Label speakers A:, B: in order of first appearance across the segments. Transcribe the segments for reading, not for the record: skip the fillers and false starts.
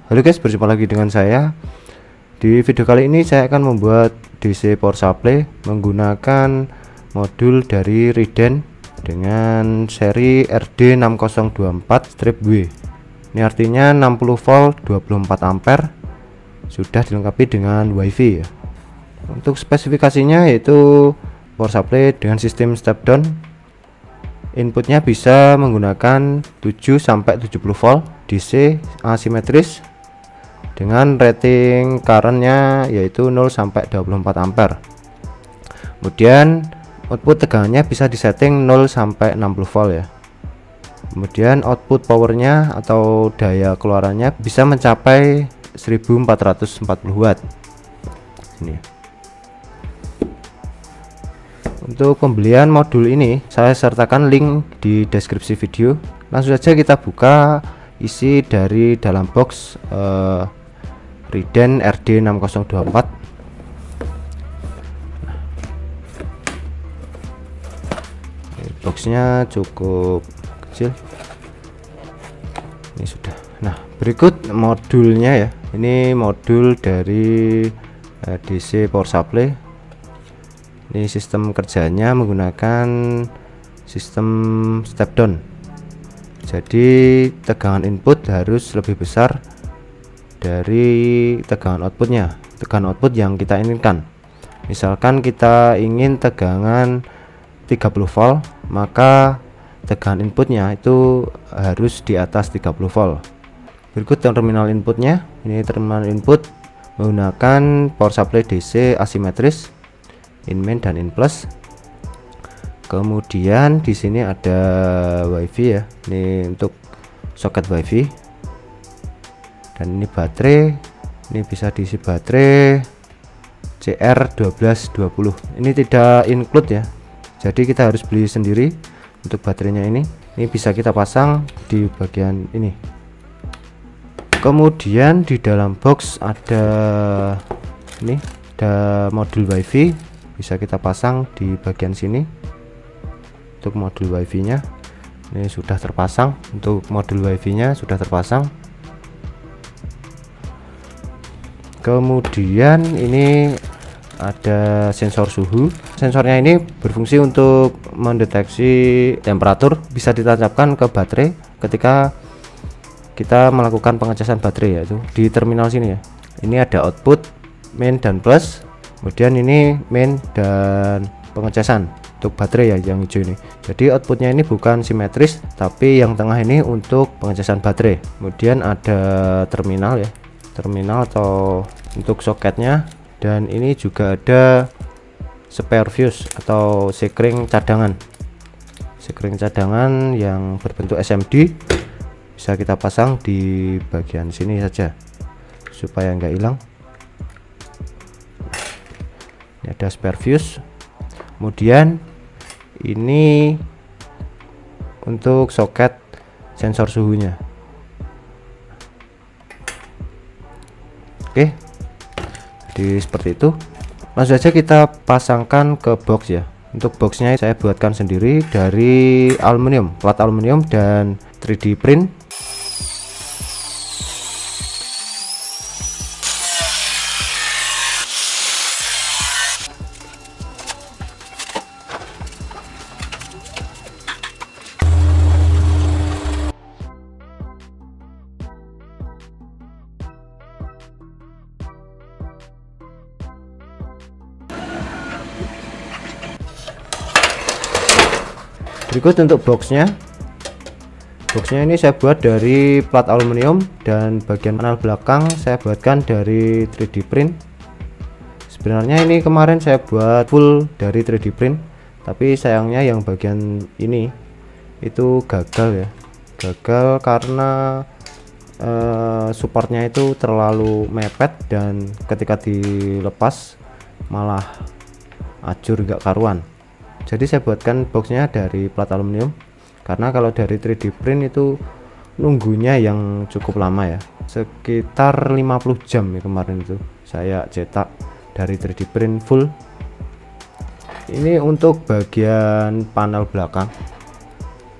A: Halo guys, berjumpa lagi dengan saya. Di video kali ini saya akan membuat DC power supply menggunakan modul dari Riden dengan seri RD6024-W. Ini artinya 60 volt 24 ampere, sudah dilengkapi dengan WiFi ya. Untuk spesifikasinya yaitu power supply dengan sistem step down. Inputnya bisa menggunakan 7-70 volt DC asimetris dengan rating currentnya yaitu 0-24 ampere. Kemudian output tegangannya bisa disetting 0-60 volt ya. Kemudian output powernya atau daya keluarannya bisa mencapai 1440 watt. Ini. Untuk pembelian modul ini saya sertakan link di deskripsi video. Langsung saja kita buka isi dari dalam box Riden RD6024. Boxnya cukup kecil. Ini sudah. Nah, berikut modulnya ya. Ini modul dari DC power supply. Ini sistem kerjanya menggunakan sistem step down. Jadi tegangan input harus lebih besar dari tegangan outputnya, tegangan output yang kita inginkan. Misalkan kita ingin tegangan 30 volt, maka tegangan inputnya itu harus di atas 30 volt. Berikut terminal inputnya. Ini terminal input menggunakan power supply DC asimetris, in main dan in plus. Kemudian di sini ada WiFi ya. Ini untuk soket WiFi. Dan ini baterai, ini bisa diisi baterai CR1220. Ini tidak include ya, jadi kita harus beli sendiri untuk baterainya. Ini bisa kita pasang di bagian ini. Kemudian di dalam box ada ini, ada modul WiFi, bisa kita pasang di bagian sini. Untuk modul WiFi nya ini sudah terpasang. Untuk modul WiFi nya sudah terpasang. Kemudian ini ada sensor suhu. Sensornya ini berfungsi untuk mendeteksi temperatur, bisa ditancapkan ke baterai ketika kita melakukan pengecasan baterai, yaitu di terminal sini ya. Ini ada output main dan plus, kemudian ini main dan pengecasan untuk baterai ya, yang hijau ini. Jadi outputnya ini bukan simetris, tapi yang tengah ini untuk pengecasan baterai. Kemudian ada terminal ya, terminal atau untuk soketnya, dan ini juga ada spare fuse atau sekring cadangan. Sekring cadangan yang berbentuk SMD bisa kita pasang di bagian sini saja supaya nggak hilang. Ini ada spare fuse. Kemudian ini untuk soket sensor suhunya. Oke, jadi seperti itu. Langsung saja kita pasangkan ke box ya. Untuk boxnya saya buatkan sendiri dari aluminium, plat aluminium dan 3D print. Berikut untuk boxnya. Boxnya ini saya buat dari plat aluminium dan bagian panel belakang saya buatkan dari 3D print. Sebenarnya ini kemarin saya buat full dari 3D print, tapi sayangnya yang bagian ini itu gagal ya, gagal karena supportnya itu terlalu mepet dan ketika dilepas malah ajur gak karuan. Jadi saya buatkan boxnya dari plat aluminium, karena kalau dari 3D print itu nunggunya yang cukup lama ya, sekitar 50 jam ya kemarin itu saya cetak dari 3D print full. Ini untuk bagian panel belakang,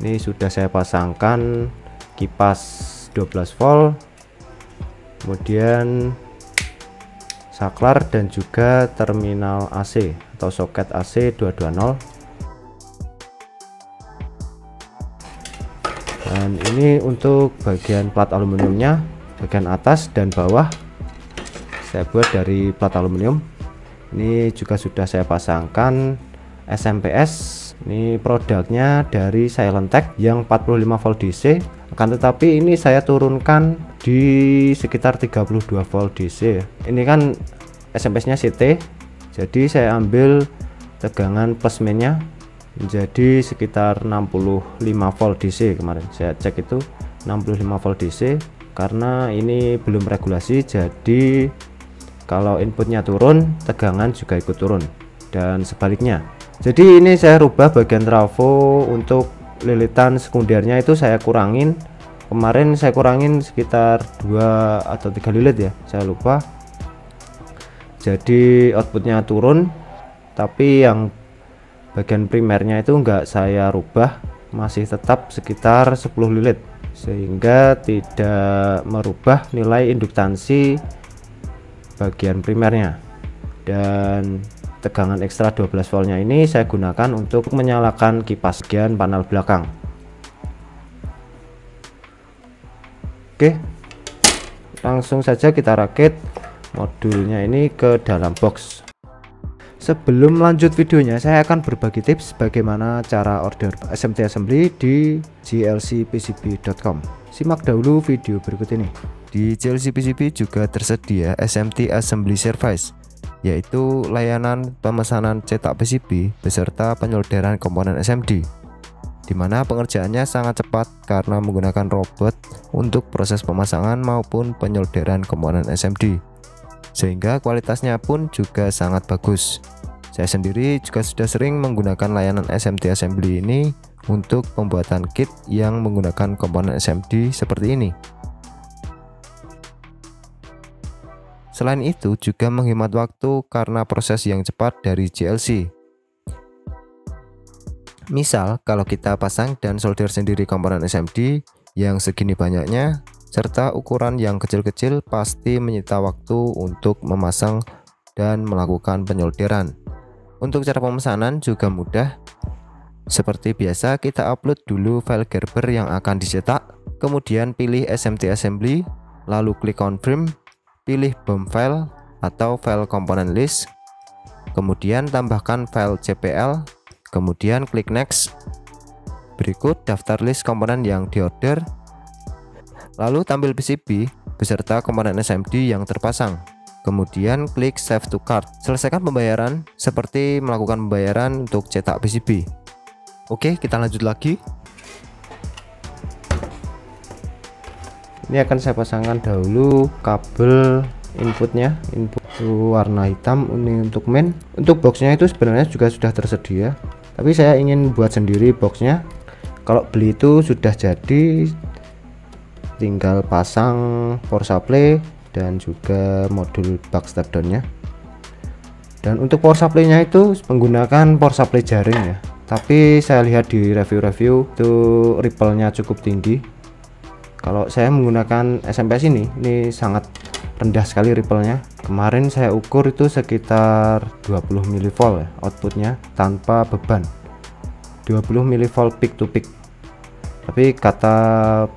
A: ini sudah saya pasangkan kipas 12 volt, kemudian saklar dan juga terminal AC atau soket AC 220. Dan ini untuk bagian plat aluminiumnya, bagian atas dan bawah saya buat dari plat aluminium. Ini juga sudah saya pasangkan SMPS. Ini produknya dari Silentech yang 45 volt DC, akan tetapi ini saya turunkan di sekitar 32 volt DC. Ini kan SMPS nya CT, jadi saya ambil tegangan plus minusnya menjadi sekitar 65 volt DC. Kemarin saya cek itu 65 volt DC, karena ini belum regulasi, jadi kalau inputnya turun tegangan juga ikut turun dan sebaliknya. Jadi ini saya rubah bagian trafo, untuk lilitan sekundernya itu saya kurangin. Kemarin saya kurangin sekitar 2 atau 3 lilit ya, saya lupa. Jadi outputnya turun, tapi yang bagian primernya itu enggak saya rubah, masih tetap sekitar 10 lilit, sehingga tidak merubah nilai induktansi bagian primernya. Dan tegangan ekstra 12 voltnya ini saya gunakan untuk menyalakan kipas bagian panel belakang. Oke, langsung saja kita rakit modulnya ini ke dalam box. Sebelum lanjut videonya, saya akan berbagi tips bagaimana cara order SMT assembly di jlcpcb.com. Simak dahulu video berikut ini. Di JLC PCB juga tersedia SMT assembly service, yaitu layanan pemesanan cetak PCB beserta penyolderan komponen SMD, di mana pengerjaannya sangat cepat karena menggunakan robot untuk proses pemasangan maupun penyolderan komponen SMD, sehingga kualitasnya pun juga sangat bagus. Saya sendiri juga sudah sering menggunakan layanan SMT assembly ini untuk pembuatan kit yang menggunakan komponen SMD seperti ini. Selain itu juga menghemat waktu karena proses yang cepat dari JLC. Misal kalau kita pasang dan solder sendiri komponen SMD yang segini banyaknya serta ukuran yang kecil-kecil, pasti menyita waktu untuk memasang dan melakukan penyolderan. Untuk cara pemesanan juga mudah. Seperti biasa, kita upload dulu file Gerber yang akan dicetak, kemudian pilih SMT assembly, lalu klik confirm, pilih BOM file atau file komponen list, kemudian tambahkan file CPL, kemudian klik next. Berikut daftar list komponen yang diorder, lalu tampil PCB beserta komponen SMD yang terpasang, kemudian klik save to cart. Selesaikan pembayaran seperti melakukan pembayaran untuk cetak PCB. Oke, kita lanjut lagi. Ini akan saya pasangkan dahulu kabel inputnya, input warna hitam ini untuk main. Untuk boxnya itu sebenarnya juga sudah tersedia, tapi saya ingin buat sendiri boxnya. Kalau beli itu sudah jadi, tinggal pasang power supply dan juga modul buck step down-nya. Dan untuk power supply-nya itu menggunakan power supply jaring ya, tapi saya lihat di review-review itu ripple-nya cukup tinggi. Kalau saya menggunakan SMPS ini sangat rendah sekali ripple-nya. Kemarin saya ukur itu sekitar 20 mV ya outputnya tanpa beban, 20 mV peak to peak. Tapi kata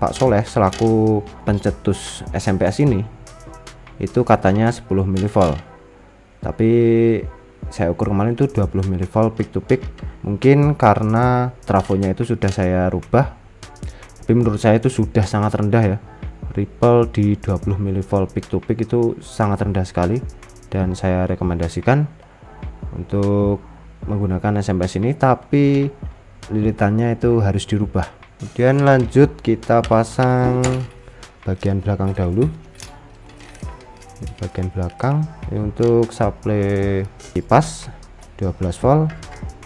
A: Pak Soleh selaku pencetus SMPS ini, itu katanya 10 mV, tapi saya ukur kemarin itu 20 mV peak to peak. Mungkin karena trafonya itu sudah saya rubah, tapi menurut saya itu sudah sangat rendah ya. Ripple di 20 mV peak to peak itu sangat rendah sekali, dan saya rekomendasikan untuk menggunakan SMS ini, tapi lilitannya itu harus dirubah. Kemudian lanjut kita pasang bagian belakang dahulu. Bagian belakang ini untuk supply kipas 12 volt,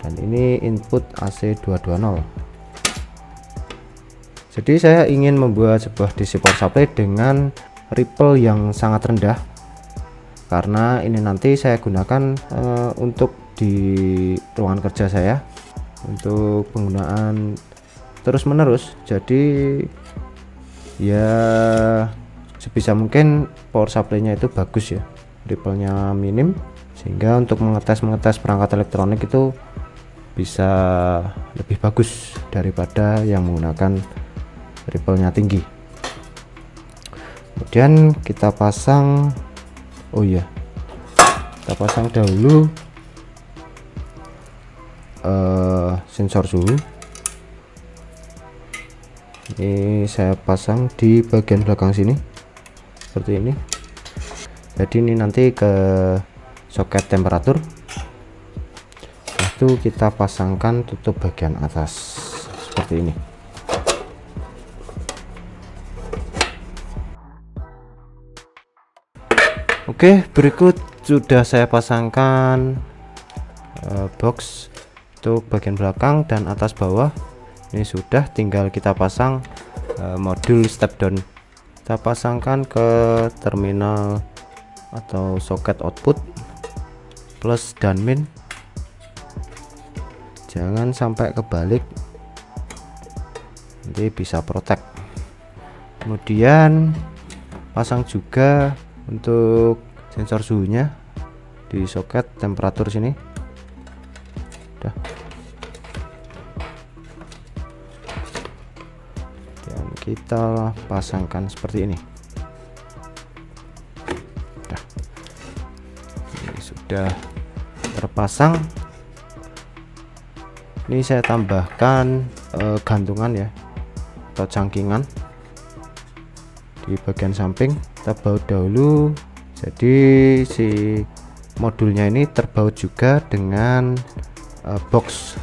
A: dan ini input AC 220. Jadi saya ingin membuat sebuah DC power supply dengan ripple yang sangat rendah, karena ini nanti saya gunakan untuk di ruangan kerja saya untuk penggunaan terus menerus. Jadi ya sebisa mungkin power supply-nya itu bagus ya, ripple-nya minim, sehingga untuk mengetes perangkat elektronik itu bisa lebih bagus daripada yang menggunakan ripple-nya tinggi. Kemudian kita pasang, kita pasang dahulu sensor suhu. Ini saya pasang di bagian belakang sini seperti ini. Jadi ini nanti ke soket temperatur. Itu kita pasangkan tutup bagian atas seperti ini. Oke, berikut sudah saya pasangkan box untuk bagian belakang dan atas bawah. Ini sudah, tinggal kita pasang modul step down. Kita pasangkan ke terminal atau soket output plus dan min, jangan sampai kebalik, nanti bisa protek. Kemudian pasang juga untuk sensor suhunya di soket temperatur sini. Udah. Dan kita pasangkan seperti ini. Udah. Ini sudah terpasang. Ini saya tambahkan gantungan ya, atau cangkingan di bagian samping. Kita baut dahulu, jadi si modulnya ini terbaut juga dengan box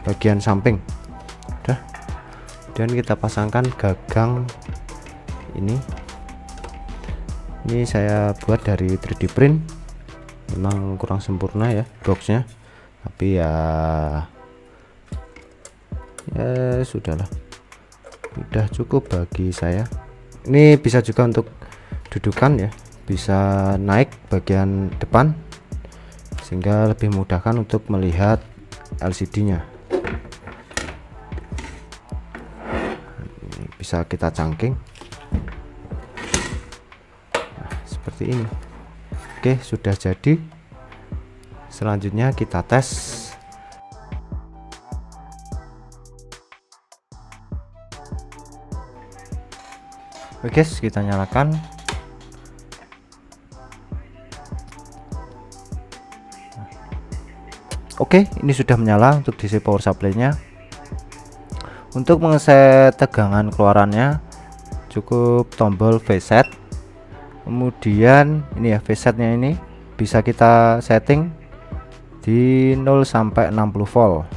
A: bagian samping. Udah. Dan kita pasangkan gagang ini saya buat dari 3D print, memang kurang sempurna ya boxnya, tapi ya sudahlah, udah cukup bagi saya. Ini bisa juga untuk dudukan ya, bisa naik bagian depan sehingga lebih memudahkan untuk melihat LCD-nya. Bisa kita cangking, nah, seperti ini. Oke, sudah jadi. Selanjutnya kita tes. Oke guys, kita nyalakan. Oke, ini sudah menyala untuk DC power supply-nya. Untuk mengeset tegangan keluarannya cukup tombol V-set. Kemudian ini ya, V-setnya ini bisa kita setting di 0 sampai 60 volt.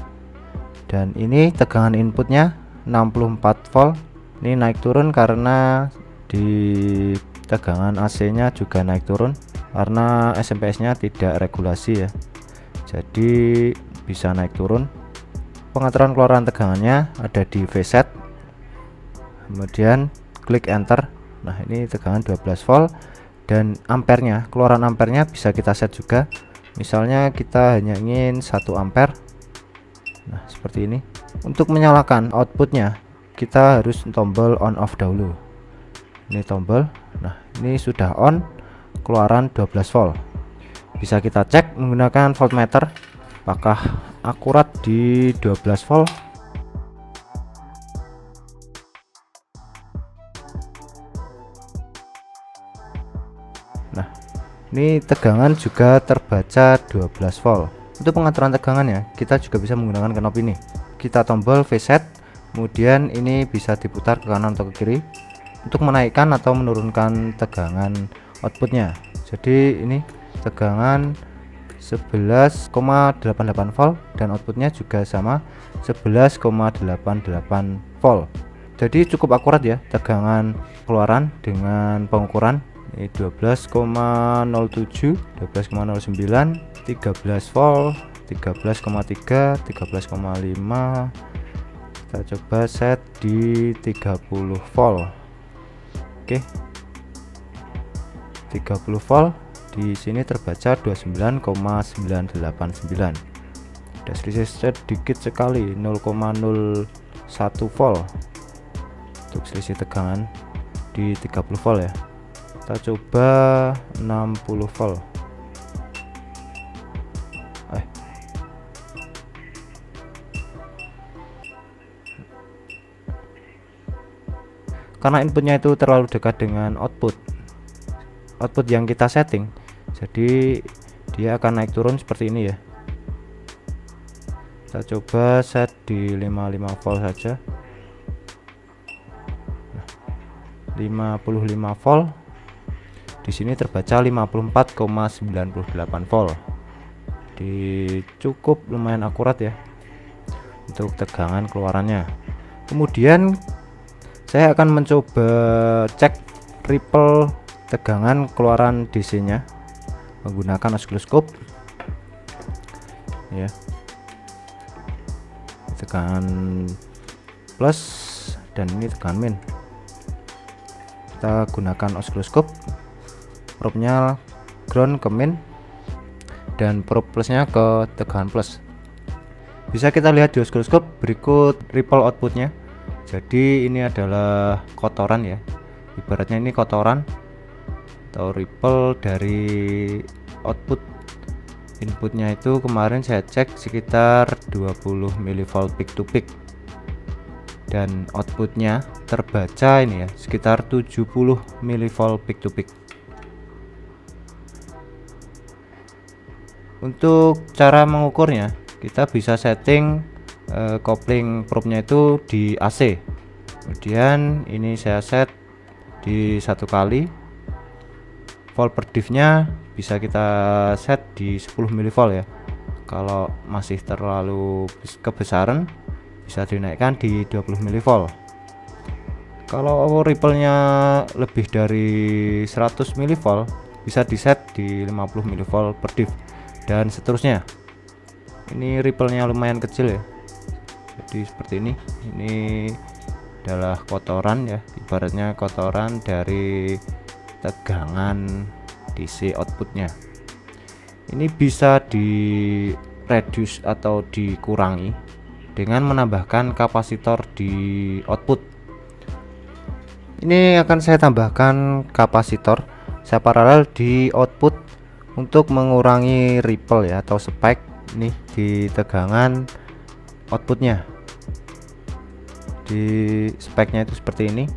A: Dan ini tegangan inputnya 64 volt. Ini naik turun karena di tegangan AC-nya juga naik turun karena SMPS-nya tidak regulasi ya. Jadi bisa naik turun. Pengaturan keluaran tegangannya ada di V-set. Kemudian klik enter. Nah, ini tegangan 12 volt dan ampernya, keluaran ampernya bisa kita set juga. Misalnya kita hanya ingin 1 ampere. Nah, seperti ini. Untuk menyalakan outputnya kita harus tombol on off dahulu. Ini tombol. Nah, ini sudah on, keluaran 12 volt. Bisa kita cek menggunakan voltmeter apakah akurat di 12 volt. Nah, ini tegangan juga terbaca 12 volt. Untuk pengaturan tegangannya kita juga bisa menggunakan knob ini. Kita tombol V-set, kemudian ini bisa diputar ke kanan atau ke kiri untuk menaikkan atau menurunkan tegangan outputnya. Jadi ini tegangan 11,88 volt dan outputnya juga sama 11,88 volt. Jadi cukup akurat ya tegangan keluaran dengan pengukuran. Ini 12,07, 12,09, 13 volt, 13,3, 13,5. Kita coba set di 30 volt. Oke. 30 volt. Di sini terbaca 29,989. Ada selisih sedikit sekali 0,01 volt untuk selisih tegangan di 30 volt ya. Kita coba 60 volt. Karena inputnya itu terlalu dekat dengan output yang kita setting, jadi dia akan naik turun seperti ini ya. Kita coba set di 55 volt saja. 55 volt. Di sini terbaca 54,98 volt. Cukup lumayan akurat ya untuk tegangan keluarannya. Kemudian saya akan mencoba cek ripple tegangan keluaran DC nya menggunakan osiloskop ya. Tegangan plus dan ini tegangan min. Kita gunakan osiloskop, probe-nya ground ke min dan probe plusnya ke tegangan plus. Bisa kita lihat di osiloskop berikut ripple outputnya. Jadi ini adalah kotoran ya, ibaratnya ini kotoran atau ripple dari output. Inputnya itu kemarin saya cek sekitar 20 mV peak to peak dan outputnya terbaca ini ya sekitar 70 mV peak to peak. Untuk cara mengukurnya kita bisa setting kopling probe-nya itu di AC. Kemudian ini saya set di 1 kali. Volt per diff-nya bisa kita set di 10 mV ya. Kalau masih terlalu kebesaran bisa dinaikkan di 20 mV. Kalau ripple-nya lebih dari 100 mV bisa di set di 50 mV per diff dan seterusnya. Ini ripple-nya lumayan kecil ya. Jadi seperti ini adalah kotoran ya, ibaratnya kotoran dari tegangan DC outputnya. Ini bisa di reduce atau dikurangi dengan menambahkan kapasitor di output. Ini akan saya tambahkan kapasitor saya paralel di output untuk mengurangi ripple ya atau spike nih di tegangan outputnya. Di speknya itu seperti ini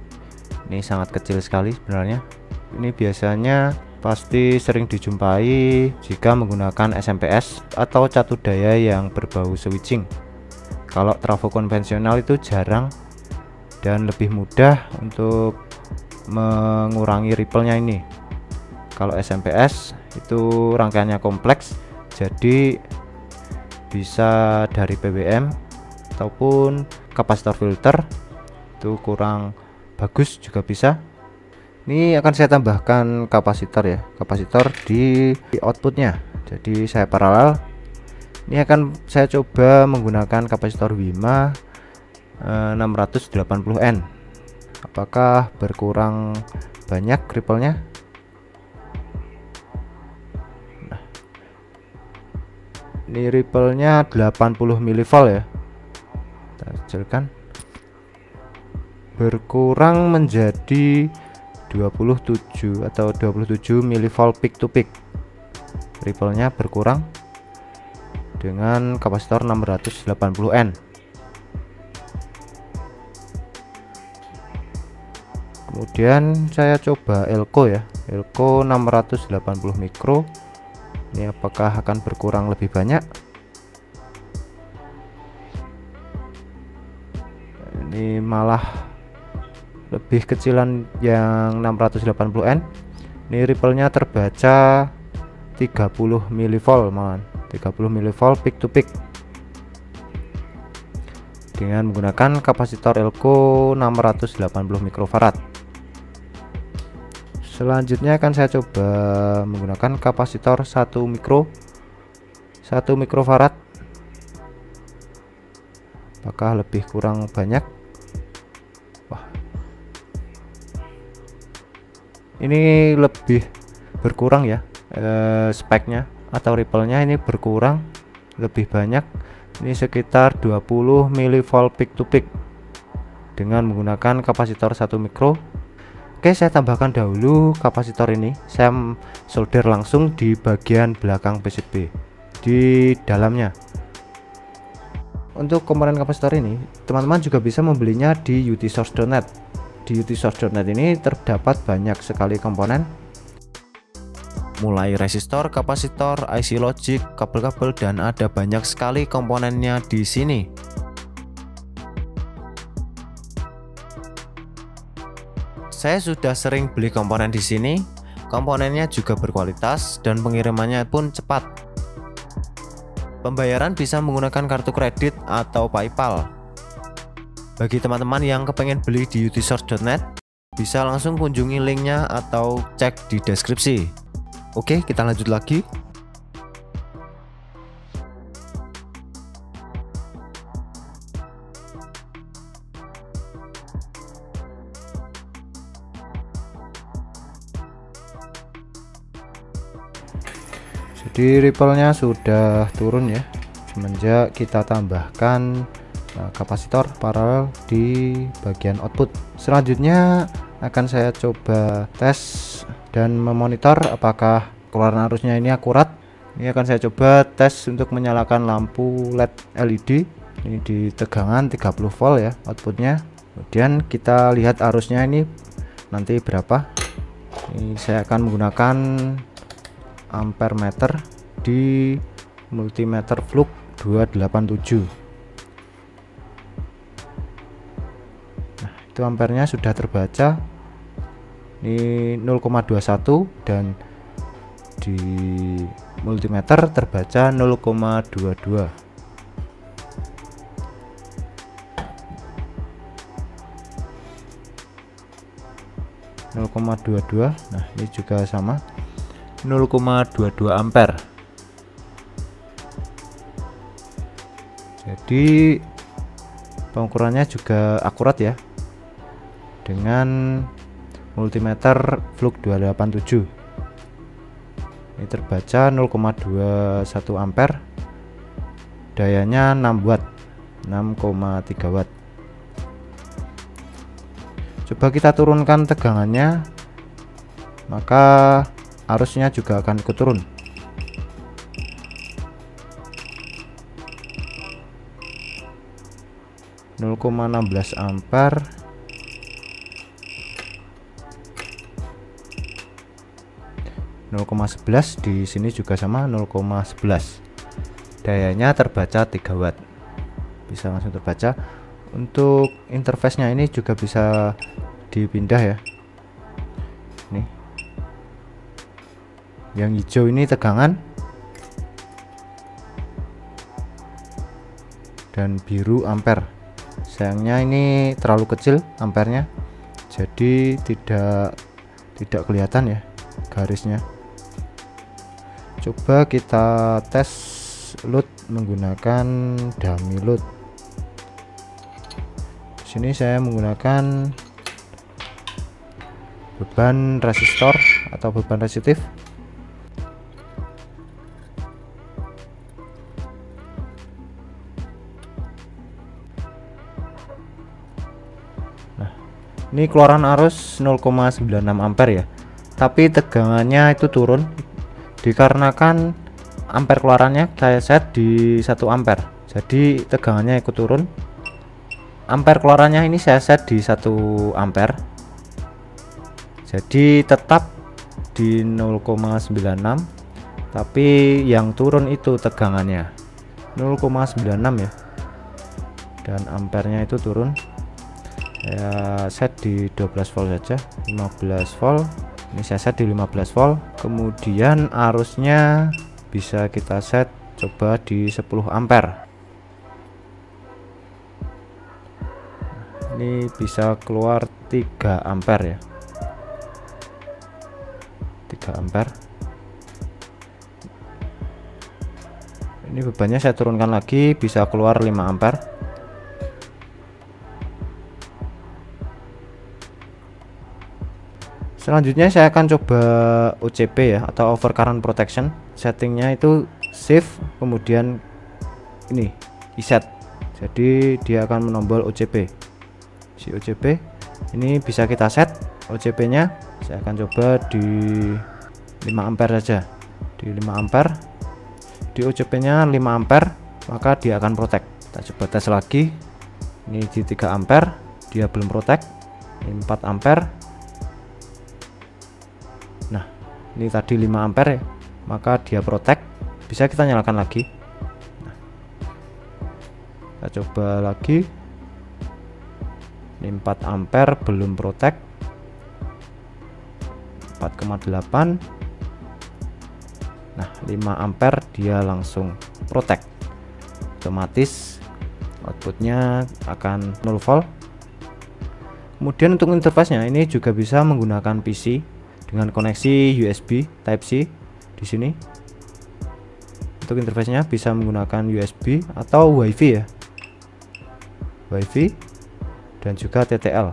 A: sangat kecil sekali sebenarnya. Ini biasanya pasti sering dijumpai jika menggunakan SMPS atau catu daya yang berbau switching. Kalau trafo konvensional itu jarang dan lebih mudah untuk mengurangi ripple-nya ini. Kalau SMPS itu rangkaiannya kompleks, jadi bisa dari PWM ataupun kapasitor filter itu kurang bagus juga bisa. Ini akan saya tambahkan kapasitor ya, kapasitor di outputnya. Jadi saya paralel. Ini akan saya coba menggunakan kapasitor Wima 680N. Apakah berkurang banyak ripple-nya? Nah, ini ripple-nya 80 mV ya. Kita kecilkan, berkurang menjadi 27 atau 27 mV peak to peak. Ripple-nya berkurang dengan kapasitor 680N. Kemudian saya coba Elko ya, Elko 680 mikro. Ini apakah akan berkurang lebih banyak? Ini malah lebih kecilan yang 680N. Ini ripple-nya terbaca 30 mV malah 30 mV peak to peak dengan menggunakan kapasitor Elco 680 mikrofarad. Selanjutnya akan saya coba menggunakan kapasitor 1 mikrofarad. Apakah lebih kurang banyak? Wah, ini lebih berkurang ya, speknya atau ripple-nya ini berkurang lebih banyak. Ini sekitar 20 mV peak to peak dengan menggunakan kapasitor 1 mikro. Oke, saya tambahkan dahulu kapasitor ini. Saya solder langsung di bagian belakang PCB di dalamnya. Untuk komponen kapasitor ini, teman-teman juga bisa membelinya di utsource.net. Di utsource.net ini terdapat banyak sekali komponen, mulai resistor, kapasitor, IC logic, kabel-kabel, dan ada banyak sekali komponennya di sini. Saya sudah sering beli komponen di sini. Komponennya juga berkualitas dan pengirimannya pun cepat. Pembayaran bisa menggunakan kartu kredit atau PayPal. Bagi teman-teman yang kepengen beli di utsource.net, bisa langsung kunjungi linknya atau cek di deskripsi. Oke, kita lanjut lagi. Jadi ripple-nya sudah turun ya, semenjak kita tambahkan kapasitor paralel di bagian output. Selanjutnya akan saya coba tes dan memonitor apakah keluaran arusnya ini akurat. Ini akan saya coba tes untuk menyalakan lampu LED LED. Ini di tegangan 30 volt ya outputnya. Kemudian kita lihat arusnya ini nanti berapa. Ini saya akan menggunakan ampere meter di multimeter flux 287. Nah, itu ampernya sudah terbaca. Ini 0,21 dan di multimeter terbaca 0,22. Nah, ini juga sama 0,22 ampere. Jadi pengukurannya juga akurat ya, dengan multimeter flux 287. Ini terbaca 0,21 ampere, dayanya 6 watt, 6,3 watt. Coba kita turunkan tegangannya, maka arusnya juga akan ikut turun. (0,16 ampere). (0,11) di sini juga sama 0,11. Dayanya terbaca 3 watt. Bisa langsung terbaca. Untuk interface-nya ini juga bisa dipindah ya. Nih. Yang hijau ini tegangan dan biru ampere. Sayangnya ini terlalu kecil ampernya, jadi tidak kelihatan ya garisnya. Coba kita tes load menggunakan dummy load. Sini saya menggunakan beban resistor atau beban resistif. Nah, ini keluaran arus 0,96 ampere ya, tapi tegangannya itu turun dikarenakan ampere keluarannya saya set di 1 ampere, jadi tegangannya ikut turun. Ampere keluarannya ini saya set di 1 ampere, jadi tetap di 0,96, tapi yang turun itu tegangannya 0,96 ya, dan ampernya itu turun. Ya set di 12 volt saja, 15 volt, Ini saya set di 15 volt. Kemudian arusnya bisa kita set coba di 10 ampere. Ini bisa keluar 3 ampere ya, 3 ampere. Ini bebannya saya turunkan lagi, bisa keluar 5 ampere. Selanjutnya saya akan coba OCP ya, atau overcurrent protection. Settingnya itu shift kemudian ini reset, jadi dia akan menombol OCP. Si OCP ini bisa kita set OCP nya, saya akan coba di 5 ampere saja, di 5 ampere. Di OCP nya 5 ampere, maka dia akan protect. Kita coba tes lagi, ini di 3 ampere dia belum protect. Ini 4 ampere. Nah, ini tadi 5 ampere ya, maka dia protect. Bisa kita nyalakan lagi. Nah, kita coba lagi. Ini 4 ampere belum protect. 4,8. Nah, 5 ampere dia langsung protect. Otomatis outputnya akan 0 volt. Kemudian untuk interface-nya ini juga bisa menggunakan PC dengan koneksi USB Type C di sini. Untuk interface-nya bisa menggunakan USB atau WiFi ya, WiFi dan juga TTL.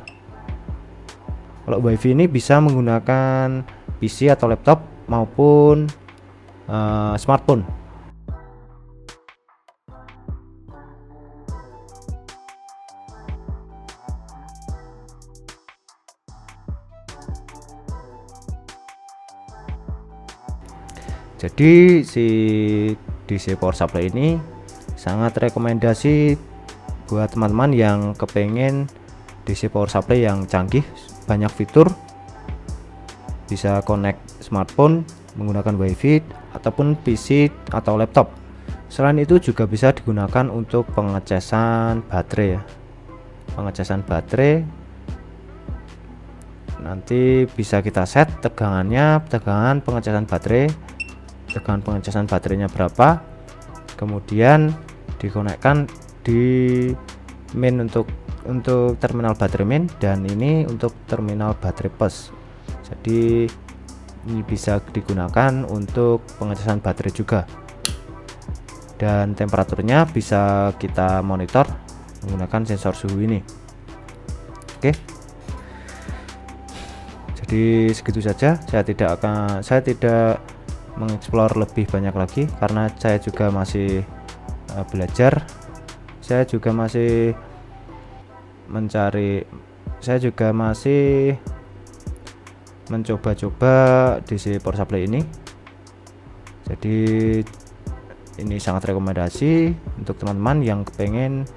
A: Kalau WiFi ini bisa menggunakan PC atau laptop maupun smartphone. Jadi si DC power supply ini sangat rekomendasi buat teman-teman yang kepengen DC power supply yang canggih, banyak fitur, bisa connect smartphone menggunakan WiFi ataupun PC atau laptop. Selain itu juga bisa digunakan untuk pengecasan baterai ya, pengecasan baterai. Nanti bisa kita set tegangannya, tegangan pengecasan baterai, tegangan pengecasan baterainya berapa, kemudian dikonekkan di main untuk terminal baterai main, dan ini untuk terminal baterai plus. Jadi ini bisa digunakan untuk pengecasan baterai juga, dan temperaturnya bisa kita monitor menggunakan sensor suhu ini. Oke, jadi segitu saja. Saya tidak mengeksplor lebih banyak lagi karena saya juga masih belajar. Saya juga masih mencoba-coba DC power supply ini. Jadi ini sangat rekomendasi untuk teman-teman yang kepengen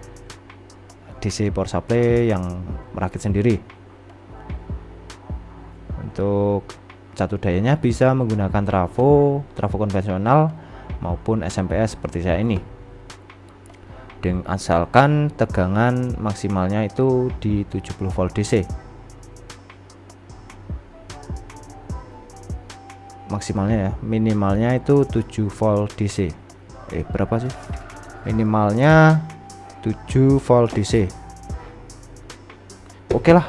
A: DC power supply yang merakit sendiri. Untuk satu dayanya bisa menggunakan trafo konvensional maupun SMPS seperti saya ini, dengan asalkan tegangan maksimalnya itu di 70 volt DC. Maksimalnya ya, minimalnya itu 7 volt DC. Berapa sih? Minimalnya 7 volt DC. Oke lah,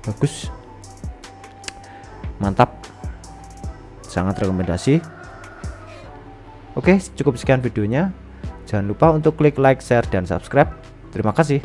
A: bagus, mantap, sangat rekomendasi. Oke, cukup sekian videonya. Jangan lupa untuk klik like, share, dan subscribe. Terima kasih.